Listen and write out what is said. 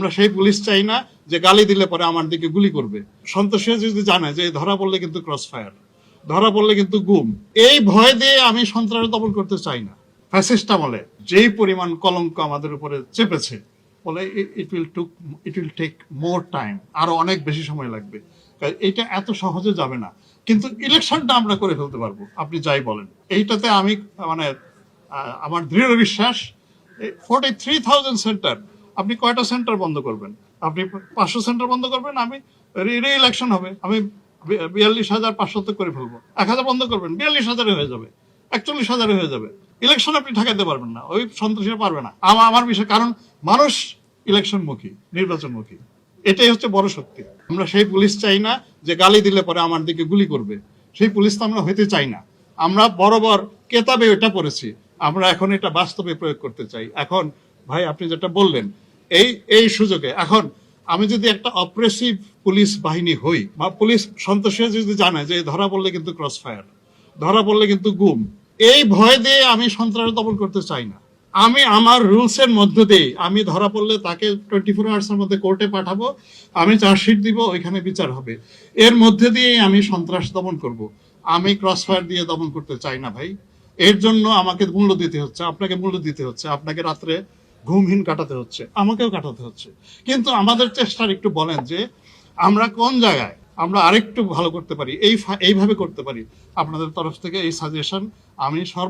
আমরা সেই পুলিশ চাই না যে গালি দিলে পরে আমার দিকে গুলি করবে। সন্ত্রাসীরা যদি জানে যে ধরা পড়লে কিন্তু ক্রস ফায়ার, ধরা পড়লে কিন্তু গুম, এই ভয় দিয়ে আমি সন্ত্রাস দমন করতে চাই না। ফ্যাসিস্ট আমলে যেই পরিমাণ কলঙ্ক আমাদের উপরে চেপেছে, বলে it will take more time, আরো অনেক বেশি সময় লাগবে, এটা এত সহজে যাবে না। কিন্তু ইলেকশনটা আমরা করে ফেলতে পারবো, আপনি যাই বলেন। এইটাতে আমি মানে আমার দৃঢ় বিশ্বাস। 43,000 সেন্টার, আপনি কয়টা সেন্টার বন্ধ করবেন? আপনি 500 সেন্টার বন্ধ করবেন, আমি রি-ইলেকশন হবে, আমি 42,500 করে ফেলবো। 1,000 বন্ধ করবেন, 42,000 হয়ে যাবে, 41,000 হয়ে যাবে। ইলেকশন আপনি ঠেকাতে পারবেন না, ওই সন্ত্রাসীরা পারবে না। আমার বিষয়, কারণ মানুষ ইলেকশনমুখী, নির্বাচনমুখী, এটাই হচ্ছে বড় শক্তি। আমরা সেই পুলিশ চাই না যে গালি দিলে পরে আমার দিকে গুলি করবে, সেই পুলিশ তো আমরা হইতে চাই না। আমরা বরাবর কেতাবে এটা পড়েছি, আমরা এখন এটা বাস্তবে প্রয়োগ করতে চাই। এখন ভাই আপনি যেটা বললেন, এই সুযোগে এখন আমি যদি একটা অপ্রেসিভ পুলিশ বাহিনী হই, বা পুলিশ সন্ত্রাসীরা যদি জানে যে ধরা পড়লে কিন্তু ক্রস ফায়ার, ধরা পড়লে কিন্তু গুম, এই ভয় দিয়ে আমি সন্ত্রাস দমন করতে চাই না। আমি আমার রুলস এর মধ্য দিয়ে, আমি ধরা পড়লে তাকে 24 আওয়ার্স এর মধ্যে কোর্টে পাঠাবো, আমি চার্জশিট দিব, ওইখানে বিচার হবে। এর মধ্যে দিয়ে আমি সন্ত্রাস দমন করব। আমি ক্রস ফায়ার দিয়ে দমন করতে চাই না ভাই। এর জন্য আমাকে মূল্য দিতে হচ্ছে, আপনাকে মূল্য দিতে হচ্ছে, আপনাকে রাত্রে ঘুমহীন কাটাতে হচ্ছে, আমাকেও কাটাতে হচ্ছে। কিন্তু আমাদের চেষ্টার একটু বলেন যে আমরা কোন জায়গায় আমরা আরেকটু ভালো করতে পারি, এইভাবে করতে পারি। আপনাদের তরফ থেকে এই সাজেশন আমি